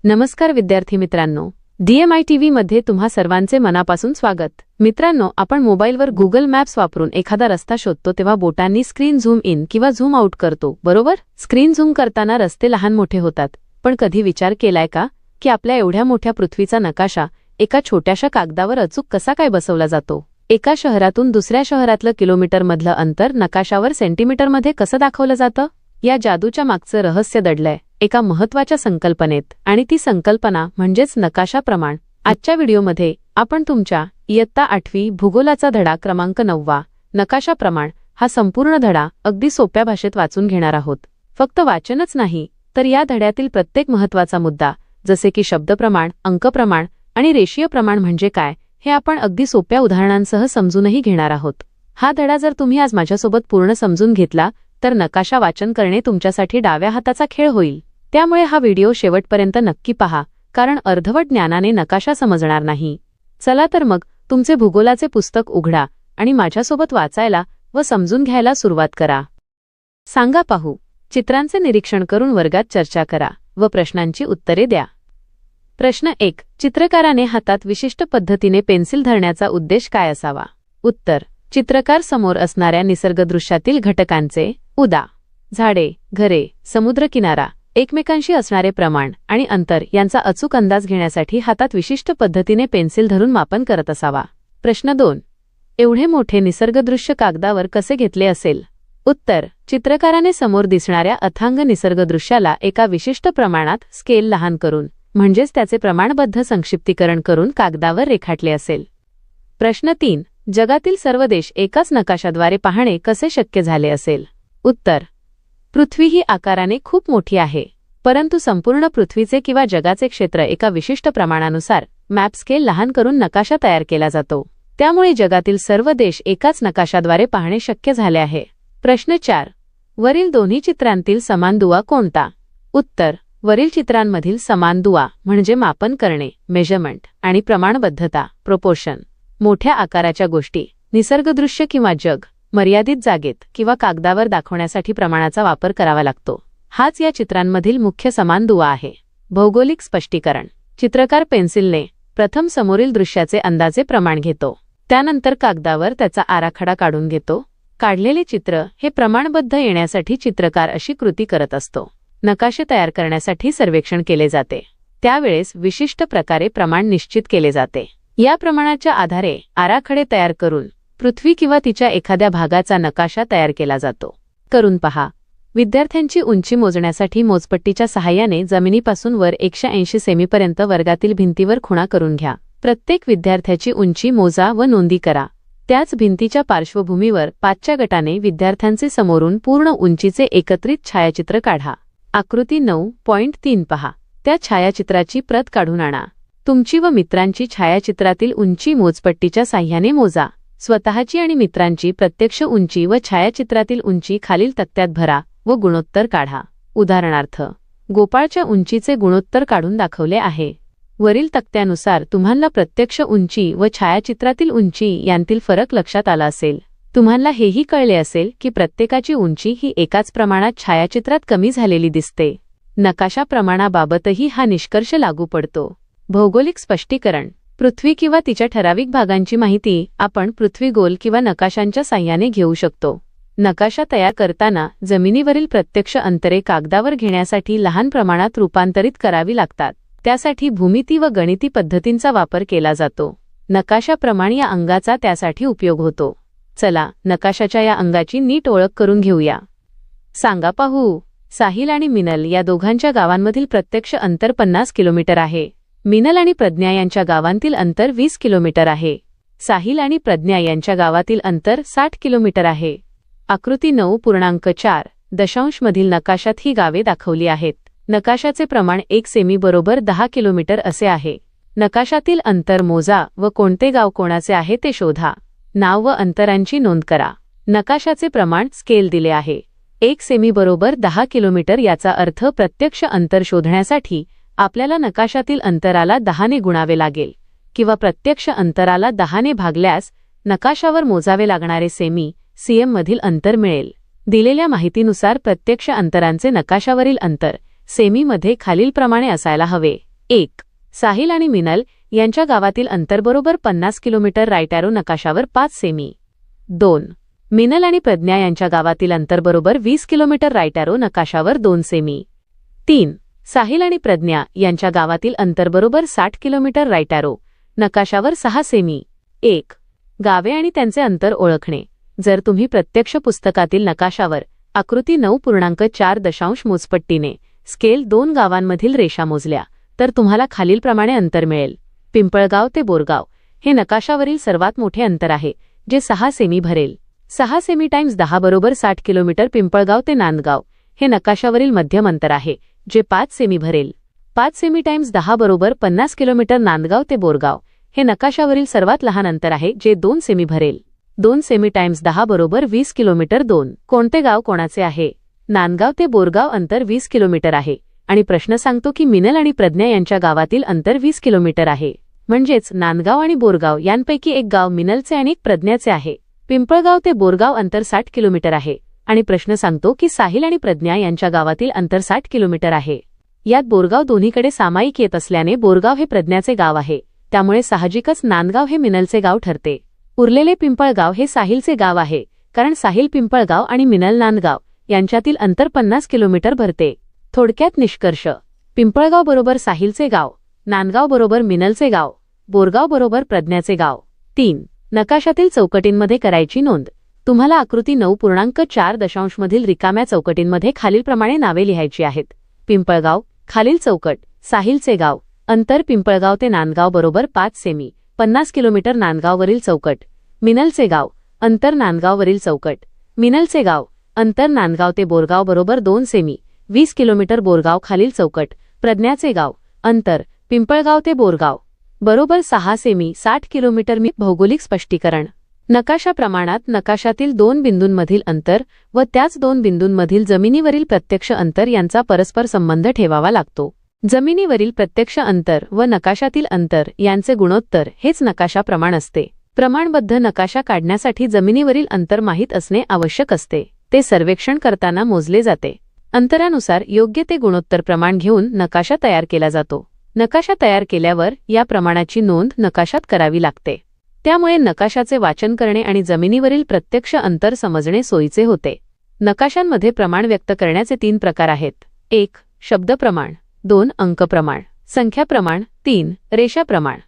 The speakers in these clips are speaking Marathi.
नमस्कार विद्यार्थी मित्रांनो, DMITV मध्ये तुम्हा सर्वांचे मनापासून स्वागत। मित्रांनो, आपण मोबाईलवर गुगल मॅप्स वापरून एखादा रस्ता शोधतो तेव्हा बोटांनी स्क्रीन झूम इन किंवा झूम आउट करतो, बरोबर? स्क्रीन झूम करताना रस्ते लहान मोठे होतात, पण कधी विचार केलाय का की आपल्या एवढ्या मोठ्या पृथ्वीचा नकाशा एका छोट्याशा कागदावर अचूक कसा काय बसवला जातो? एका शहरातून दुसऱ्या शहरातलं किलोमीटरमधलं अंतर नकाशावर सेंटीमीटरमध्ये कसं दाखवलं जातं? या जादूच्या मागचं रहस्य दडलंय एका महत्त्वाच्या संकल्पनेत, आणि ती संकल्पना म्हणजेच नकाशा प्रमाण। आजच्या व्हिडिओमध्ये आपण तुमच्या इयत्ता 8वी भूगोलाचा धडा क्रमांक 9 नकाशा प्रमाण हा संपूर्ण धडा अगदी सोप्या भाषेत वाचून घेणार आहोत। फक्त वाचनच नाही, तर या धड्यातील प्रत्येक महत्त्वाचा मुद्दा, जसे की शब्दप्रमाण, अंकप्रमाण आणि रेषीय प्रमाण म्हणजे काय, हे आपण अगदी सोप्या उदाहरणांसह समजूनही घेणार आहोत। हा धडा जर तुम्ही आज माझ्यासोबत पूर्ण समजून घेतला तर नकाशा वाचन करणे तुमच्यासाठी डाव्या हाताचा खेळ होईल। त्यामुळे हा व्हिडिओ शेवटपर्यंत नक्की पहा, कारण अर्धवट ज्ञानाने नकाशा समजणार नाही। चला तर मग तुमचे भूगोलाचे पुस्तक उघडा आणि माझ्यासोबत वाचायला व समजून घ्यायला सुरुवात करा। सांगा पाहू, चित्रांचे निरीक्षण करून वर्गात चर्चा करा व प्रश्नांची उत्तरे द्या। प्रश्न 1, चित्रकाराने हातात विशिष्ट पद्धतीने पेन्सिल धरण्याचा उद्देश काय असावा? उत्तर, चित्रकार समोर असणाऱ्या निसर्गदृश्यातील घटकांचे उदा. झाडे, घरे, समुद्रकिनारा, एकमेकांशी असणारे प्रमाण आणि अंतर यांचा अचूक अंदाज घेण्यासाठी हातात विशिष्ट पद्धतीने पेन्सिल धरून मापन करत असावा। प्रश्न 2, एवढे मोठे निसर्गदृश्य कागदावर कसे घेतले असेल? उत्तर, चित्रकाराने समोर दिसणाऱ्या अथांग निसर्गदृश्याला एका विशिष्ट प्रमाणात स्केल लहान करून, म्हणजेच त्याचे प्रमाणबद्ध संक्षिप्तीकरण करून कागदावर रेखाटले असेल। प्रश्न 3, जगातील सर्व देश एकाच नकाशाद्वारे पाहणे कसे शक्य झाले असेल? उत्तर, पृथ्वी ही आकाराने खूप मोठी आहे, परंतु संपूर्ण पृथ्वीचे किंवा जगाचे क्षेत्र एका विशिष्ट प्रमाणानुसार मॅप स्केल लहान करून नकाशा तयार केला जातो। त्यामुळे जगातील सर्व देश एकाच नकाशाद्वारे पाहणे शक्य झाले आहे। प्रश्न 4, वरील दोन्ही चित्रांतील समान दुवा कोणता? उत्तर, वरील चित्रांमधील समान दुवा म्हणजे मापन करणे, मेजरमेंट, आणि प्रमाणबद्धता, प्रोपोर्शन। मोठ्या आकाराच्या गोष्टी, निसर्गदृश्य किंवा जग मर्यादित जागेत किंवा कागदावर दाखवण्यासाठी प्रमाणाचा वापर करावा लागतो। हाच या चित्रांमधील मुख्य समान दुवा आहे। भौगोलिक स्पष्टीकरण, चित्रकार पेन्सिलने प्रथम समोरील दृश्याचे अंदाजे प्रमाण घेतो, त्यानंतर कागदावर त्याचा आराखडा काढून घेतो। काढलेले चित्र हे प्रमाणबद्ध येण्यासाठी चित्रकार अशी कृती करत असतो। नकाशे तयार करण्यासाठी सर्वेक्षण केले जाते, त्यावेळेस विशिष्ट प्रकारे प्रमाण निश्चित केले जाते। या प्रमाणाच्या आधारे आराखडे तयार करून पृथ्वी किंवा तिच्या एखाद्या भागाचा नकाशा तयार केला जातो। करून पहा, विद्यार्थ्यांची उंची मोजण्यासाठी मोजपट्टीच्या सहाय्याने जमिनीपासून वर 180 सेमीपर्यंत वर्गातील भिंतीवर खुणा करून घ्या। प्रत्येक विद्यार्थ्याची उंची मोजा व नोंदी करा। त्याच भिंतीच्या पार्श्वभूमीवर 5च्या गटाने विद्यार्थ्यांचे समोरून पूर्ण उंचीचे एकत्रित छायाचित्र काढा। आकृती 9.3 पहा, त्या छायाचित्राची प्रत काढून आणा। तुमची व मित्रांची छायाचित्रातील उंची मोजपट्टीच्या साह्याने मोजा। स्वतःची आणि मित्रांची प्रत्यक्ष उंची व छायाचित्रातील उंची खालील तक्त्यात भरा व गुणोत्तर काढा। उदाहरणार्थ, गोपाळच्या उंचीचे गुणोत्तर काढून दाखवले आहे। वरील तक्त्यानुसार तुम्हाला प्रत्यक्ष उंची व छायाचित्रातील उंची यांतील फरक लक्षात आला असेल। तुम्हाला हेही कळले असेल की प्रत्येकाची उंची ही एकाच प्रमाणात छायाचित्रात कमी झालेली दिसते। नकाशा प्रमाणाबाबतही हा निष्कर्ष लागू पडतो। भौगोलिक स्पष्टीकरण, पृथ्वी किंवा तिच्या ठराविक भागांची माहिती आपण पृथ्वी गोल किंवा नकाशांच्या साह्याने घेऊ शकतो। नकाशा तयार करताना जमिनीवरील प्रत्यक्ष अंतरे कागदावर घेण्यासाठी लहान प्रमाणात रूपांतरित करावी लागतात। त्यासाठी भूमिती व गणिती पद्धतींचा वापर केला जातो। नकाशाप्रमाणे या अंगाचा त्यासाठी उपयोग होतो। चला नकाशाच्या या अंगाची नीट ओळख करून घेऊया। सांगा पाहू, साहिल आणि मिनल या दोघांच्या गावांमधील प्रत्यक्ष अंतर 50 किलोमीटर आहे। मिनल आणि प्रज्ञा यांच्या गावांतील अंतर 20 किलोमीटर आहे। साहिल आणि प्रज्ञा यांच्या गावातील अंतर 60 किलोमीटर आहे। आकृती 9.4 दशांश मधील नकाशात ही गावे दाखवली आहेत। नकाशाचे प्रमाण 1 सेमी बरोबर 10 किलोमीटर असे आहे। नकाशातील अंतर मोजा व कोणते गाव कोणाचे आहे ते शोधा। नाव व अंतरांची नोंद करा। नकाशाचे प्रमाण स्केल दिले आहे। 1 सेमी बरोबर 10 किलोमीटर, याचा अर्थ प्रत्यक्ष अंतर शोधण्यासाठी आपल्याला नकाशातील अंतराला 10ने गुणावे लागेल, किंवा प्रत्यक्ष अंतराला 10ने भागल्यास नकाशावर मोजावे लागणारे सेमी सीएम मधील अंतर मिळेल। दिलेल्या माहितीनुसार प्रत्यक्ष अंतरांचे नकाशावरील अंतर सेमीमध्ये खालीलप्रमाणे असायला हवे। 1. साहिल आणि मिनल यांच्या गावातील अंतर बरोबर 50 किलोमीटर राईट ॲरो नकाशावर 5 सेमी. 2. मिनल आणि प्रज्ञा यांच्या गावातील अंतर बरोबर 20 किलोमीटर राईट ॲरो नकाशावर 2 सेमी. 3. साहिल आणि प्रज्ञा यांच्या गावातील अंतर बरोबर 60 किलोमीटर राईट ॲरो नकाशावर 6 सेमी. 1. गावे आणि त्यांचे अंतर ओळखणे. जर तुम्ही प्रत्यक्ष पुस्तकातील नकाशावर आकृती 9.4 मोजपट्टीने स्केल 2 गावांमधील रेषा मोजल्या तर तुम्हाला खालीलप्रमाणे अंतर मिळेल. पिंपळगाव ते बोरगाव हे नकाशावरील सर्वात मोठे अंतर आहे, जे 6 सेमी भरेल. 6 सेमी टाइम्स 10 बरोबर 60 किलोमीटर. पिंपळगाव ते नांदगाव हे नकाशावरील मध्यम अंतर आहे, जे 5 सेमी भरेल. 5 सेमी टाइम्स 10 बरोबर 50 किलोमीटर. नांदगाव ते बोरगाव हे नकाशावरील सर्वात लहान अंतर आहे, जे 2 सेमी भरेल. 2 सेमी टाइम्स 10 बरोबर 20 किलोमीटर. 2. कोणते गाव कोणाचे आहे? नांदगाव ते बोरगाव अंतर 20 किलोमीटर आहे आणि प्रश्न सांगतो की मिनल आणि प्रज्ञा यांच्या गावातील अंतर 20 किलोमीटर आहे. म्हणजेच नांदगाव आणि बोरगाव यांपैकी एक गाव मिनलचे आणि एक प्रज्ञाचे आहे. पिंपळगाव ते बोरगाव अंतर 60 किलोमीटर आहे आणि प्रश्न सांगतो की साहिल आणि प्रज्ञा यांच्या गावातील अंतर 60 किलोमीटर आहे. यात बोरगाव दोन्हीकडे सामायिक येत असल्याने बोरगाव हे प्रज्ञाचे गाव आहे, त्यामुळे साहजिकच नांदगाव हे मिनलचे गाव ठरते. उरलेले पिंपळगाव हे साहिलचे गाव आहे, कारण साहिल पिंपळगाव आणि मिनल नांदगाव यांच्यातील अंतर 50 किलोमीटर भरते. थोडक्यात निष्कर्ष: पिंपळगाव बरोबर साहिलचे गाव, नांदगाव बरोबर मिनलचे गाव, बोरगाव बरोबर प्रज्ञाचे गाव. 3. नकाशातील चौकटींमध्ये करायची नोंद. तुम्हाला आकृती 9.4 मधील रिकाम्या चौकटींमध्ये खालीलप्रमाणे नावे लिहायची आहेत. पिंपळगाव, खालील चौकट, साहिलचे गाव, अंतर पिंपळगाव ते नांदगाव बरोबर 5 सेमी, 50 किलोमीटर. नांदगाववरील चौकट. मिनलचे गाव, अंतर नांदगाववरील चौकट. मिनलचे गाव, अंतर नांदगाव ते बोरगाव बरोबर 2 सेमी, 20 किलोमीटर. बोरगाव खालील चौकट. प्रज्ञाचे गाव, अंतर पिंपळगाव ते बोरगाव बरोबर 6 सेमी, 60 किलोमीटर. भौगोलिक स्पष्टीकरण. नकाशा प्रमाणात नकाशातील 2 बिंदूंमधील अंतर व त्याच 2 बिंदूंमधील जमिनीवरील प्रत्यक्ष अंतर यांचा परस्पर संबंध ठेवावा लागतो. जमिनीवरील प्रत्यक्ष अंतर व नकाशातील अंतर यांचे गुणोत्तर हेच नकाशा प्रमाण असते. प्रमाणबद्ध नकाशा काढण्यासाठी जमिनीवरील अंतर माहीत असणे आवश्यक असते. ते सर्वेक्षण करताना मोजले जाते. अंतरानुसार योग्य ते गुणोत्तर प्रमाण घेऊन नकाशा तयार केला जातो. नकाशा तयार केल्यावर या प्रमाणाची नोंद नकाशात करावी लागते. त्यामुळे नकाशाचे वाचन करणे आणि जमिनीवरील प्रत्यक्ष अंतर समजणे सोयीचे होते. नकाशांमध्ये प्रमाण व्यक्त करण्याचे 3 प्रकार आहेत. 1. शब्द प्रमाण. 2. अंक प्रमाण. संख्या प्रमाण. 3. रेषा प्रमाण.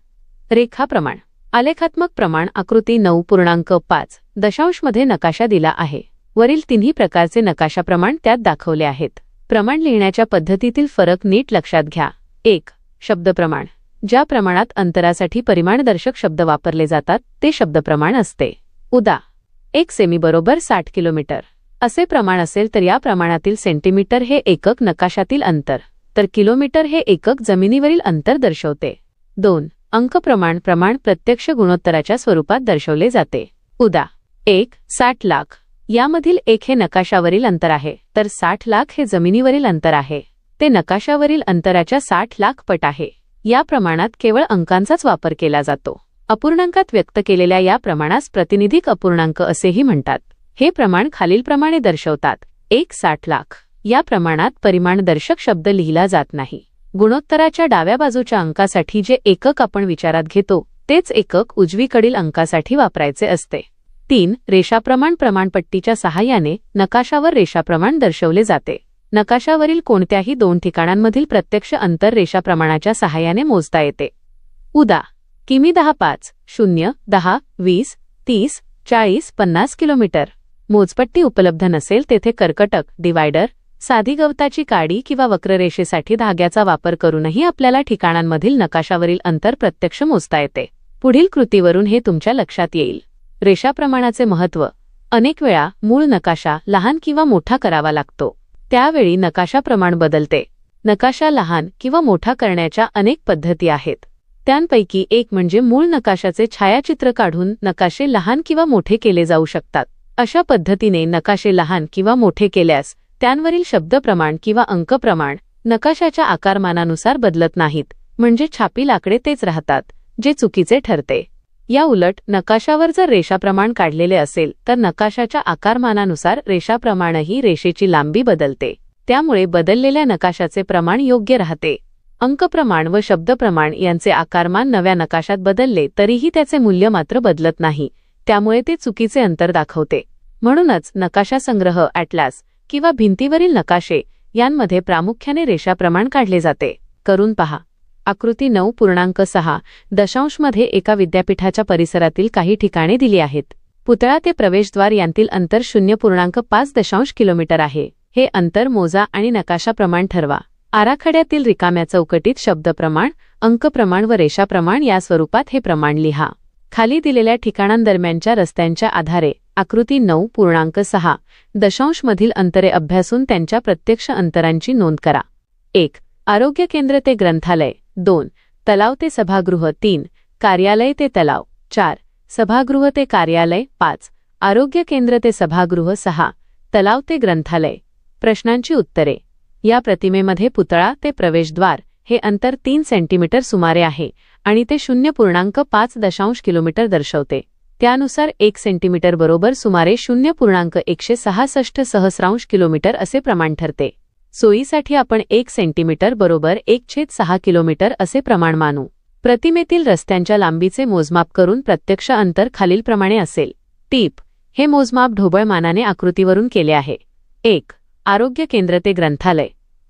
रेखा प्रमाण. आलेखात्मक प्रमाण. आकृती 9.5 मध्ये नकाशा दिला आहे. वरील 3ही प्रकारचे नकाशा प्रमाण त्यात दाखवले आहेत. प्रमाण लिहिण्याच्या पद्धतीतील फरक नीट लक्षात घ्या. 1. शब्दप्रमाण. ज्या प्रमाणात अंतरासाठी परिमाणदर्शक शब्द वापरले जातात ते शब्दप्रमाण असते. उदा. 1 सेमी बरोबर 60 किलोमीटर असे प्रमाण असेल तर या प्रमाणातील सेंटीमीटर हे एकक नकाशातील अंतर, तर किलोमीटर हे एकक जमिनीवरील अंतर दर्शवते. 2. अंक प्रमाण. प्रमाण प्रत्यक्ष गुणोत्तराच्या स्वरूपात दर्शवले जाते. उदा. 1. 60 लाख. यामधील 1 हे नकाशावरील अंतर आहे, तर 60 लाख हे जमिनीवरील अंतर आहे. ते नकाशावरील अंतराच्या 60 लाख पट आहे. या प्रमाणात केवळ अंकांचाच वापर केला जातो. अपूर्णांकात व्यक्त केलेल्या या प्रमाणास प्रातिनिधिक अपूर्णांक असेही म्हणतात. हे प्रमाण खालीलप्रमाणे दर्शवतात. 1. 60 लाख. या प्रमाणात परिमाणदर्शक शब्द लिहिला जात नाही. गुणोत्तराच्या डाव्या बाजूच्या अंकासाठी जे एकक आपण विचारात घेतो तेच एकक उजवीकडील अंकासाठी वापरायचे असते. 3. रेषाप्रमाण. प्रमाणपट्टीच्या सहाय्याने नकाशावर रेषाप्रमाण दर्शवले जाते. नकाशावरील कोणत्याही 2 ठिकाणांमधील प्रत्यक्ष अंतर रेषाप्रमाणाच्या सहाय्याने मोजता येते. उदा. किमी 10, 5, 0, 10, 20, 30, 40, 50 किलोमीटर. मोजपट्टी उपलब्ध नसेल तेथे कर्कटक, डिवायडर, साधी गवताची काडी किंवा वक्ररेषेसाठी धाग्याचा वापर करूनही आपल्याला ठिकाणांमधील नकाशावरील अंतर प्रत्यक्ष मोजता येते. पुढील कृतीवरून हे तुमच्या लक्षात येईल. रेषाप्रमाणाचे महत्त्व. अनेक वेळा मूळ नकाशा लहान किंवा मोठा करावा लागतो. त्यावेळी नकाशा प्रमाण बदलते. नकाशा लहान किंवा मोठा करण्याच्या अनेक पद्धती आहेत. त्यांपैकी एक म्हणजे मूळ नकाशाचे छायाचित्र काढून नकाशे लहान किंवा मोठे केले जाऊ शकतात. अशा पद्धतीने नकाशे लहान किंवा मोठे केल्यास त्यांवरील शब्द प्रमाण किंवा अंक प्रमाण नकाशाच्या आकारमानानुसार बदलत नाहीत, म्हणजे छापील आकडे तेच राहतात, जे चुकीचे ठरते. या उलट नकाशावर जर रेषाप्रमाण काढलेले असेल तर नकाशाच्या आकारमानानुसार रेषाप्रमाणही रेषेची लांबी बदलते. त्यामुळे बदललेल्या नकाशाचे प्रमाण योग्य राहते. अंकप्रमाण व शब्दप्रमाण यांचे आकारमान नव्या नकाशात बदलले तरीही त्याचे मूल्य मात्र बदलत नाही, त्यामुळे ते चुकीचे अंतर दाखवते. म्हणूनच नकाशा संग्रह, ॲटलास किंवा भिंतीवरील नकाशे यांमध्ये प्रामुख्याने रेषाप्रमाण काढले जाते. करून पहा. आकृती 9.6 दशांशमध्ये एका विद्यापीठाच्या परिसरातील काही ठिकाणे दिली आहेत. पुतळा ते प्रवेशद्वार यांतील अंतर 0.5 किलोमीटर आहे. हे अंतर मोजा आणि नकाशाप्रमाण ठरवा. आराखड्यातील रिकाम्या चौकटीत शब्दप्रमाण, अंकप्रमाण व रेषाप्रमाण या स्वरूपात हे प्रमाण लिहा. खाली दिलेल्या ठिकाणांदरम्यानच्या रस्त्यांच्या आधारे आकृती 9.6 दशांशमधील अंतरे अभ्यासून त्यांच्या प्रत्यक्ष अंतरांची नोंद करा. 1. आरोग्य केंद्र ते ग्रंथालय. 2. तलाव ते सभागृह. 3. कार्यालय ते तलाव. 4. सभागृह ते कार्यालय. 5. आरोग्य केंद्र ते सभागृह. 6. तलाव ते ग्रंथालय. प्रश्नांची उत्तरे. या प्रतिमेमध्ये पुतळा ते प्रवेशद्वार हे अंतर 3 सेंटीमीटर सुमारे आहे आणि ते 0.5 किलोमीटर दर्शवते. त्यानुसार 1 सेंटीमीटर बरोबर सुमारे 0.166 किलोमीटर असे प्रमाण ठरते. सोयीसाठी आपण 1 सेंटीमीटर बरोबर 1/6 किलोमीटर असे प्रमाण मानू. प्रतिमेतील रस्त्यांच्या लांबीचे मोजमाप करून प्रत्यक्ष अंतर खालीलप्रमाणे असेल. टीप: हे मोजमाप ढोबळ मानाने आकृतीवरून केले आहे. 1. आरोग्य केंद्र ते ग्रंथालय.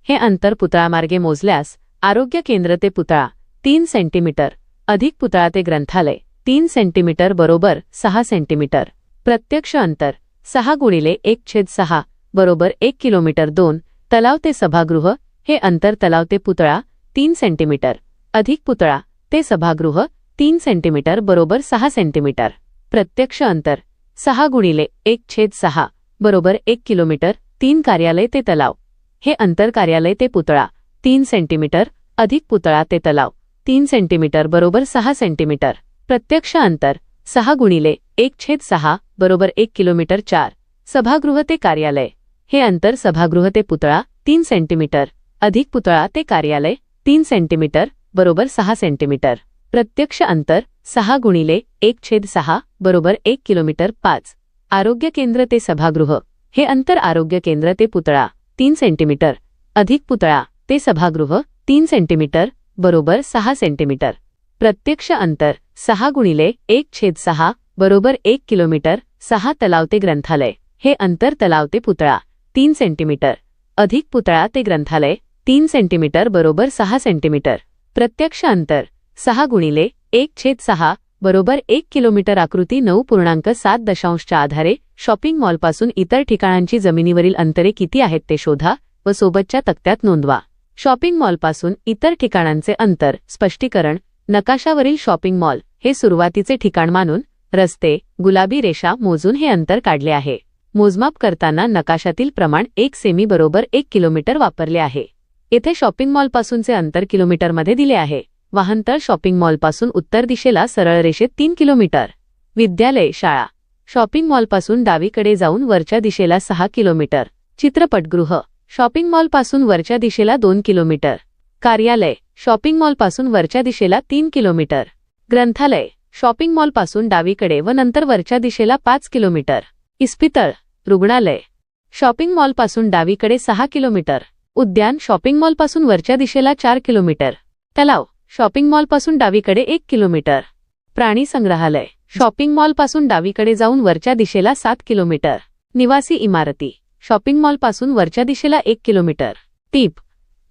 हे अंतर पुतळामार्गे मोजल्यास आरोग्य केंद्र ते पुतळा 3 सेंटीमीटर अधिक पुतळा ते ग्रंथालय 3 सेंटीमीटर बरोबर 6 सेंटीमीटर. प्रत्यक्ष अंतर 6 गुणिले 1/6 बरोबर 1 किलोमीटर. 2. तलाव ते सभागृह. हे अंतर तलाव ते पुतळा 3 सेंटीमीटर अधिक पुतळा ते सभागृह 3 सेंटीमीटर बरोबर 6 सेंटीमीटर. प्रत्यक्ष अंतर 6 गुणिले 1/6 बरोबर 1 किलोमीटर. 3. कार्यालय ते तलाव. हे अंतर कार्यालय ते पुतळा 3 सेंटीमीटर अधिक पुतळा ते तलाव 3 सेंटीमीटर बरोबर 6 सेंटीमीटर. प्रत्यक्ष अंतर 6 गुणिले 1/6 बरोबर 1 किलोमीटर. 4. सभागृह ते कार्यालय. हे अंतर सभागृह ते पुतळा 3 सेंटीमीटर अधिक पुतळा ते कार्यालय 3 सेंटीमीटर बरोबर 6 सेंटीमीटर. प्रत्यक्ष अंतर 6 गुणिले 1/6 बरोबर 1 किलोमीटर. 5. आरोग्य केंद्र ते सभागृह. हे अंतर आरोग्य केंद्र ते पुतळा 3 सेंटीमीटर अधिक पुतळा ते सभागृह 3 सेंटीमीटर बरोबर 6 सेंटीमीटर. प्रत्यक्ष अंतर 6 गुणिले 1/6 बरोबर 1 किलोमीटर. 6. तलाव ते ग्रंथालय. हे अंतर तलाव ते पुतळा 3 सेंटीमीटर अधिक पुतळा ते ग्रंथालय 3 सेंटीमीटर बरोबर 6 सेंटीमीटर. प्रत्यक्ष अंतर 6 गुणिले 1/6 बरोबर 1 किलोमीटर. आकृती 9.7 दशांशच्या आधारे शॉपिंग मॉलपासून इतर ठिकाणांची जमिनीवरील अंतरे किती आहेत ते शोधा व सोबतच्या तक्त्यात नोंदवा. शॉपिंग मॉलपासून इतर ठिकाणांचे अंतर. स्पष्टीकरण. नकाशावरील शॉपिंग मॉल हे सुरुवातीचे ठिकाण मानून रस्ते, गुलाबी रेषा मोजून हे अंतर काढले आहे. मोजमाप करताना नकाशातील प्रमाण 1 सेमी बरोबर 1 किलोमीटर वापरले आहे. येथे शॉपिंग मॉलपासूनचे अंतर किलोमीटरमध्ये दिले आहे. वाहनतळ शॉपिंग मॉलपासून उत्तर दिशेला सरळ रेषेत 3 किलोमीटर. विद्यालय, शाळा शॉपिंग मॉलपासून डावीकडे जाऊन वरच्या दिशेला 6 किलोमीटर. चित्रपटगृह शॉपिंग मॉलपासून वरच्या दिशेला 2 किलोमीटर. कार्यालय शॉपिंग मॉलपासून वरच्या दिशेला 3 किलोमीटर. ग्रंथालय शॉपिंग मॉलपासून डावीकडे व नंतर वरच्या दिशेला 5 किलोमीटर. इस्पितळ, रुग्णालय शॉपिंग मॉलपासून डावीकडे 6 किलोमीटर. उद्यान शॉपिंग मॉलपासून वरच्या दिशेला 4 किलोमीटर. तलाव शॉपिंग मॉलपासून डावीकडे 1 किलोमीटर. प्राणी संग्रहालय शॉपिंग मॉलपासून डावीकडे जाऊन वरच्या दिशेला 7 किलोमीटर. निवासी इमारती शॉपिंग मॉलपासून वरच्या दिशेला 1 किलोमीटर. टीप: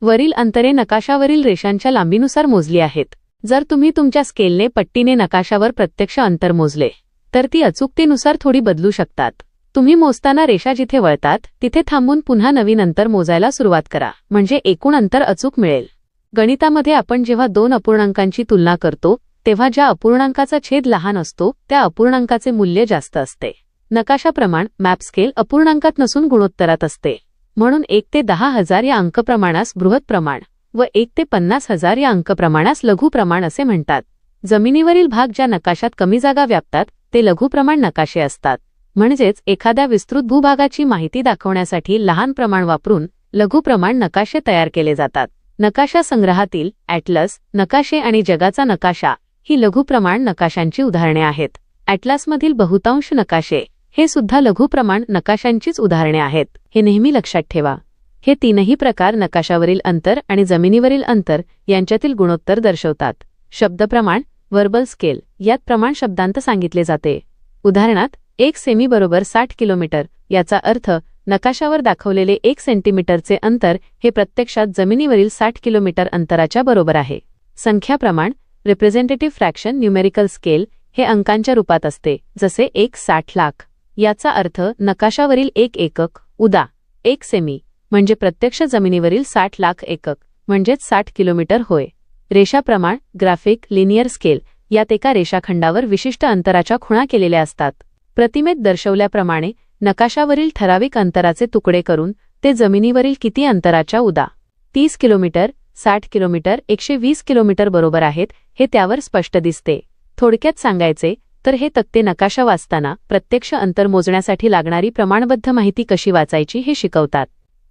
वरील अंतरे नकाशावरील रेषांच्या लांबीनुसार मोजली आहेत. जर तुम्ही तुमच्या स्केलने पट्टीने नकाशावर प्रत्यक्ष अंतर मोजले तर ती अचूकतेनुसार थोडी बदलू शकतात. तुम्ही मोजताना रेषा जिथे वळतात तिथे थांबून पुन्हा नवीन अंतर मोजायला सुरुवात करा, म्हणजे एकूण अंतर अचूक मिळेल. गणितामध्ये आपण जेव्हा 2 अपूर्णांकांची तुलना करतो तेव्हा ज्या अपूर्णांकाचा छेद लहान असतो त्या अपूर्णांकाचे मूल्य जास्त असते. नकाशाप्रमाण मॅप स्केल अपूर्णांकात नसून गुणोत्तरात असते. म्हणून 1 ते 10,000 या अंकप्रमाणास बृहत प्रमाण व 1 ते 50,000 या अंकप्रमाणास लघु प्रमाण असे म्हणतात. जमिनीवरील भाग ज्या नकाशात कमी जागा व्यापतात ते लघु प्रमाण नकाशे असतात. म्हणजेच एखाद्या विस्तृत भूभागाची माहिती दाखवण्यासाठी लहान प्रमाण वापरून लघु प्रमाण नकाशे तयार केले जातात. नकाशा संग्रहातील ॲटलस नकाशे आणि जगाचा नकाशा ही लघु प्रमाण नकाशांची उदाहरणे आहेत. ॲटलासमधील बहुतांश नकाशे हे सुद्धा लघु प्रमाण नकाशांचीच उदाहरणे आहेत. हे नेहमी लक्षात ठेवा. हे तीनही प्रकार नकाशावरील अंतर आणि जमिनीवरील अंतर यांच्यातील गुणोत्तर दर्शवतात. शब्दप्रमाण, व्हर्बल स्केल यात प्रमाण शब्दांत सांगितले जाते. उदाहरणार्थ 1 सेमी बरोबर 60 किलोमीटर याचा अर्थ नकाशावर दाखवलेले 1 सेंटीमीटरचे अंतर हे प्रत्यक्षात जमिनीवरील 60 किलोमीटर अंतराच्या बरोबर आहे. संख्याप्रमाण, रिप्रेझेंटेटिव्ह फ्रॅक्शन न्यूमेरिकल स्केल हे अंकांच्या रूपात असते, जसे 1 60 लाख. याचा अर्थ नकाशावरील 1 एकक, उदा 1 सेमी, म्हणजे प्रत्यक्ष जमिनीवरील 60 लाख एकक म्हणजेच 60 किलोमीटर होय. रेषाप्रमाण, ग्राफिक लिनियर स्केल यात एका रेषाखंडावर विशिष्ट अंतराच्या खुणा केलेल्या असतात. प्रतिमेत दर्शवल्याप्रमाणे नकाशावरील ठराविक अंतराचे तुकडे करून ते जमिनीवरील किती अंतराच्या उदा 30 किलोमीटर, 60 किलोमीटर, 120 किलोमीटर बरोबर आहेत हे त्यावर स्पष्ट दिसते. थोडक्यात सांगायचे तर हे तक्ते नकाशा वाचताना प्रत्यक्ष अंतर मोजण्यासाठी लागणारी प्रमाणबद्ध माहिती कशी वाचायची हे शिकवतात.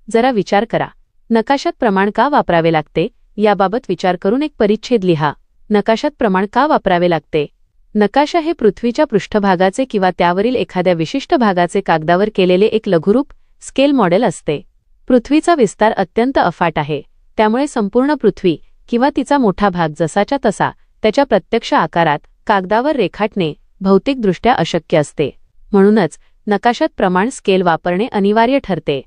जरा विचार करा, नकाशात प्रमाण का वापरावे लागते याबाबत विचार करून एक परिच्छेद लिहा. नकाशात प्रमाण का वापरावे लागते? नकाशा हे पृथ्वीच्या पृष्ठभागाचे किंवा त्यावरील एखाद्या विशिष्ट भागाचे कागदावर केलेले एक लघुरूप, स्केल मॉडेल असते. पृथ्वीचा विस्तार अत्यंत अफाट आहे, त्यामुळे संपूर्ण पृथ्वी किंवा तिचा मोठा भाग जसाच्या तसा त्याच्या प्रत्यक्ष आकारात कागदावर रेखाटणे भौतिकदृष्ट्या अशक्य असते. म्हणूनच नकाशात प्रमाण स्केल वापरणे अनिवार्य ठरते.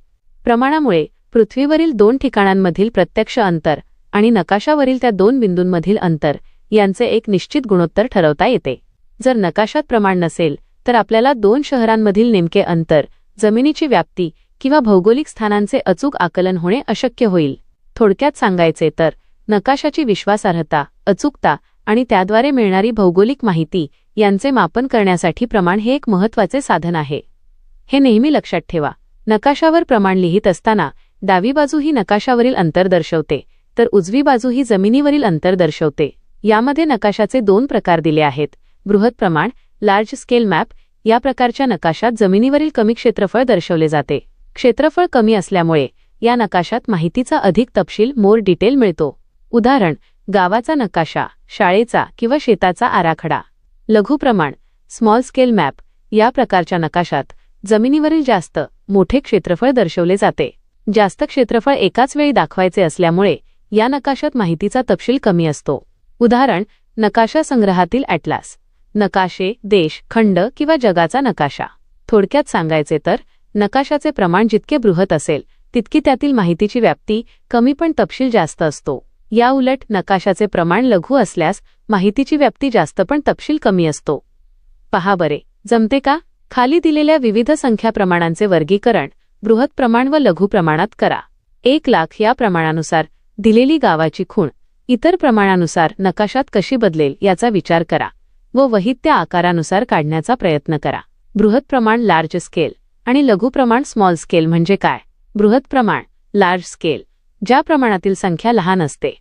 प्रमाणामुळे पृथ्वीवरील 2 ठिकाणांमधील प्रत्यक्ष अंतर आणि नकाशावरील त्या 2 बिंदूंमधील अंतर यांचे एक निश्चित गुणोत्तर ठरवता येते. जर नकाशात प्रमाण नसेल तर आपल्याला 2 शहरांमधील नेमके अंतर, जमिनीची व्याप्ती किंवा भौगोलिक स्थानांचे अचूक आकलन होणे अशक्य होईल. थोडक्यात सांगायचे तर नकाशाची विश्वासार्हता, अचूकता आणि त्याद्वारे मिळणारी भौगोलिक माहिती यांचे मापन करण्यासाठी प्रमाण हे एक महत्त्वाचे साधन आहे. हे नेहमी लक्षात ठेवा. नकाशावर प्रमाण लिहित असताना डावी बाजू ही नकाशावरील अंतर दर्शवते, तर उजवी बाजू ही जमिनीवरील अंतर दर्शवते. यामध्ये नकाशाचे 2 प्रकार दिले आहेत. बृहत प्रमाण, लार्ज स्केल मॅप या प्रकारच्या नकाशात जमिनीवरील कमी क्षेत्रफळ दर्शवले जाते. क्षेत्रफळ कमी असल्यामुळे या नकाशात माहितीचा अधिक तपशील, मोर डिटेल मिळतो. उदाहरण, गावाचा नकाशा, शाळेचा किंवा शेताचा आराखडा. लघु प्रमाण, स्मॉल स्केल मॅप या प्रकारच्या नकाशात जमिनीवरील जास्त, मोठे क्षेत्रफळ दर्शवले जाते. जास्त क्षेत्रफळ एकाच वेळी दाखवायचे असल्यामुळे या नकाशात माहितीचा तपशील कमी असतो. उदाहरण, नकाशा संग्रहातील ॲटलास. नकाशे, देश, खंड किंवा जगाचा नकाशा. थोडक्यात सांगायचे तर नकाशाचे प्रमाण जितके बृहत असेल तितकी त्यातील माहितीची व्याप्ती कमी पण तपशील जास्त असतो. याउलट नकाशाचे प्रमाण लघु असल्यास माहितीची व्याप्ती जास्त पण तपशील कमी असतो. पहा बरे, जमते का? खाली दिलेल्या विविध संख्या प्रमाणांचे वर्गीकरण बृहत प्रमाण व लघु प्रमाणात करा. 1 लाख या प्रमाणानुसार दिलेली गावाची खूण इतर प्रमाणानुसार नकाशात कशी बदलेल याचा विचार करा व वहीत त्या आकारानुसार काढण्याचा प्रयत्न करा. बृहत प्रमाण लार्ज स्केल आणि लघु प्रमाण स्मॉल स्केल म्हणजे काय? बृहत प्रमाण लार्ज स्केल, ज्या प्रमाणातील संख्या लहान असते.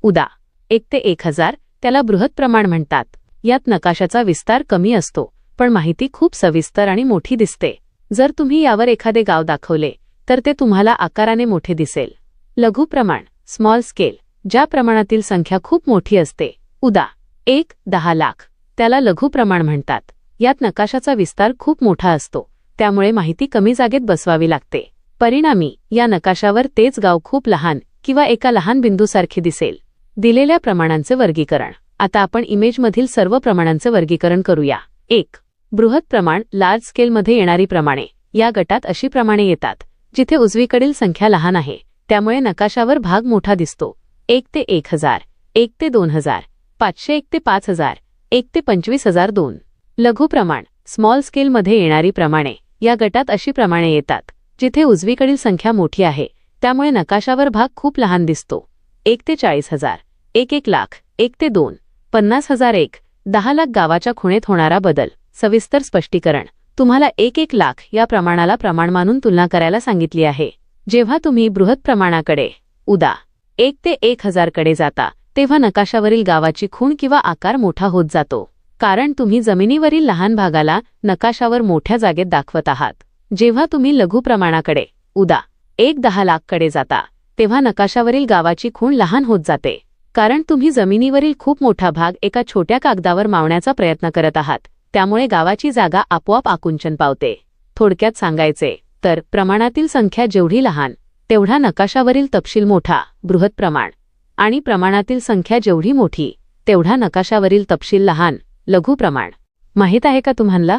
उदा 1 ते 1000 त्याला बृहत प्रमाण म्हणतात. यात नकाशाचा विस्तार कमी असतो पण माहिती खूप सविस्तर आणि मोठी दिसते. जर तुम्ही यावर एखादे गाव दाखवले तर ते तुम्हाला आकाराने मोठे दिसेल. लघु प्रमाण स्मॉल स्केल, ज्या प्रमाणातील संख्या खूप मोठी असते. उदा 1 10 लाख त्याला लघु प्रमाण म्हणतात. यात नकाशाचा विस्तार खूप मोठा असतो, त्यामुळे माहिती कमी जागेत बसवावी लागते. परिणामी या नकाशावर तेच गाव खूप लहान किंवा एका लहान बिंदूसारखे दिसेल. दिलेल्या प्रमाणांचे वर्गीकरण. आता आपण इमेजमधील सर्व प्रमाणांचे वर्गीकरण करूया. 1. बृहत प्रमाण लार्ज स्केलमध्ये येणारी प्रमाणे. या गटात अशी प्रमाणे येतात जिथे उजवीकडील संख्या लहान आहे, त्यामुळे नकाशावर भाग मोठा दिसतो. 1 ते 1000, 1 ते 2000, 500, 1 ते 5000, 1 ते 25000, 2. लघु प्रमाण स्मॉल स्केलमध्ये येणारी प्रमाणे. या गटात अशी प्रमाणे येतात जिथे उजवीकडील संख्या मोठी आहे, त्यामुळे नकाशावर भाग खूप लहान दिसतो. 1 ते 40000, 1 लाख, 1 ते 2, 50,000, 1, 10 लाख. गावाच्या खुणेत होणारा बदल. सविस्तर स्पष्टीकरण. तुम्हाला 1 लाख या प्रमाणाला प्रमाण मानून तुलना करायला सांगितली आहे. जेव्हा तुम्ही बृहत प्रमाणाकडे उदा 1 ते 1000 कडे जाता तेव्हा नकाशावरील गावाची खूण किंवा आकार मोठा होत जातो, कारण तुम्ही जमिनीवरील लहान भागाला नकाशावर मोठ्या जागेत दाखवत आहात. जेव्हा तुम्ही लघु प्रमाणाकडे उदा 10 लाख कडे जाता तेव्हा नकाशावरील गावाची खूण लहान होत जाते, कारण तुम्ही जमिनीवरील खूप मोठा भाग एका छोट्या कागदावर मावण्याचा प्रयत्न करत आहात. त्यामुळे गावाची जागा आपोआप आकुंचन पावते. थोडक्यात सांगायचे तर प्रमाणातील संख्या जेवढी लहान तेवढा नकाशावरील तपशील मोठा, बृहत प्रमाण. आणि प्रमाणातील संख्या जेवढी मोठी तेवढा नकाशावरील तपशील लहान, लघु प्रमाण. माहीत आहे का तुम्हाला?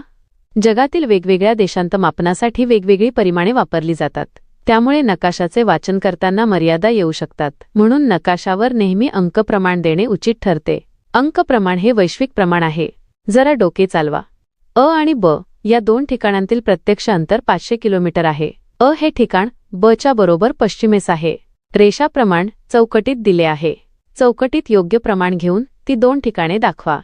जगातील वेगवेगळ्या देशांत मापनासाठी वेगवेगळी परिमाणे वापरली जातात. त्यामुळे नकाशाचे वाचन करताना मर्यादा येऊ शकतात. म्हणून नकाशावर नेहमी अंक प्रमाण देणे उचित ठरते. अंक प्रमाण हे वैश्विक प्रमाण आहे. जरा डोके चालवा. अ आणि ब या दोन ठिकाणांतील प्रत्यक्ष अंतर 500 किलोमीटर आहे. अ हे ठिकाण ब च्या बरोबर पश्चिमेस आहे. रेषा प्रमाण चौकटीत दिले आहे. चौकटीत योग्य प्रमाण घेऊन ती दोन ठिकाणे दाखवा.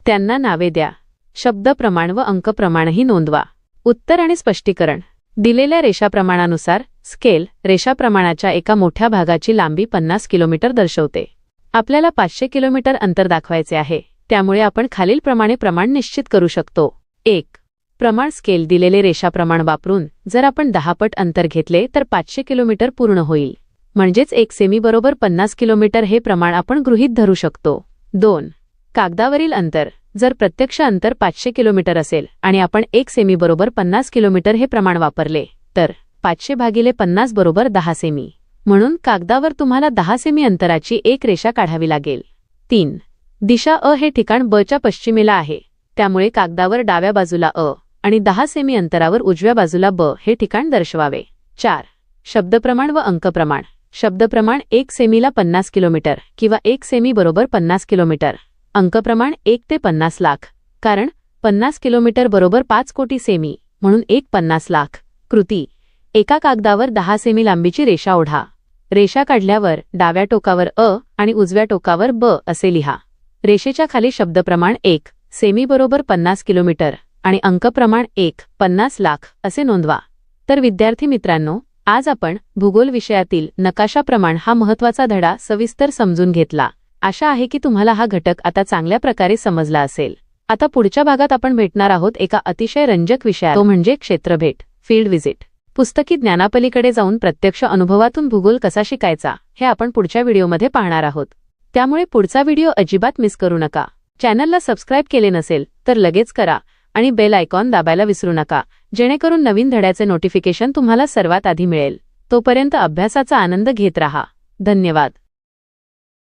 त्यांना नावे द्या. शब्द प्रमाण व अंक प्रमाणही नोंदवा. उत्तर आणि स्पष्टीकरण. दिलेल्या रेषा प्रमाणानुसार स्केल रेषा प्रमाणाच्या एका मोठ्या भागाची लांबी 50 किलोमीटर दर्शवते. आपल्याला 500 किलोमीटर अंतर दाखवायचे आहे. त्यामुळे आपण खालीलप्रमाणे प्रमाण निश्चित करू शकतो. 1. प्रमाण स्केल दिलेले रेषा प्रमाण वापरून जर आपण 10 पट अंतर घेतले तर 500 किलोमीटर पूर्ण होईल. म्हणजेच 1 सेमी बरोबर 50 किलोमीटर हे प्रमाण आपण गृहीत धरू शकतो. 2. कागदावरील अंतर. जर प्रत्यक्ष अंतर 500 किलोमीटर असेल आणि आपण 1 सेमी बरोबर 50 किलोमीटर हे प्रमाण वापरले तर 500 भागिले 50 बरोबर 10 सेमी. म्हणून कागदावर तुम्हाला 10 सेमी अंतराची एक रेषा काढावी लागेल. 3. दिशा अ हे ठिकाण ब च्या पश्चिमेला आहे. त्यामुळे कागदावर डाव्या बाजूला अ आणि 10 सेमी अंतरावर उजव्या बाजूला ब हे ठिकाण दर्शवावे. 4. शब्दप्रमाण व अंकप्रमाण. शब्दप्रमाण 1 सेमीला 50 किलोमीटर किंवा 1 सेमी बरोबर 50 किलोमीटर. अंकप्रमाण 1 ते 50 लाख. कारण 50 किलोमीटर बरोबर 5 कोटी सेमी म्हणून 1/50 लाख. कृती. एका कागदावर 10 सेमी लांबीची रेषा ओढा. रेषा काढल्यावर डाव्या टोकावर अ आणि उजव्या टोकावर ब असे लिहा. रेषेच्या खाली शब्दप्रमाण 1 सेमी बरोबर 50 किलोमीटर आणि अंकप्रमाण 1/50 लाख असे नोंदवा. तर विद्यार्थी मित्रांनो, आज आपण भूगोल विषयातील नकाशा प्रमाण हा महत्त्वाचा धडा सविस्तर समजून घेतला. आशा आहे की तुम्हाला हा घटक आता चांगल्या प्रकारे समजला असेल. आता पुढच्या भागात आपण भेटणार आहोत एका अतिशय रंजक विषयात, तो म्हणजे क्षेत्रभेट, फील्ड व्हिजिट. पुस्तकी ज्ञानापलीकडे जाऊन प्रत्यक्ष अनुभवातून भूगोल कसा शिकायचा हे आपण पुढच्या व्हिडिओमध्ये पाहणार आहोत. त्यामुळे पुढचा व्हिडिओ अजिबात मिस करू नका. चॅनलला सबस्क्राईब केले नसेल तर लगेच करा आणि बेल आयकॉन दाबायला विसरू नका, जेणेकरून नवीन धड्याचे नोटिफिकेशन तुम्हाला सर्वात आधी मिळेल. तोपर्यंत अभ्यासाचा आनंद घेत रहा. धन्यवाद.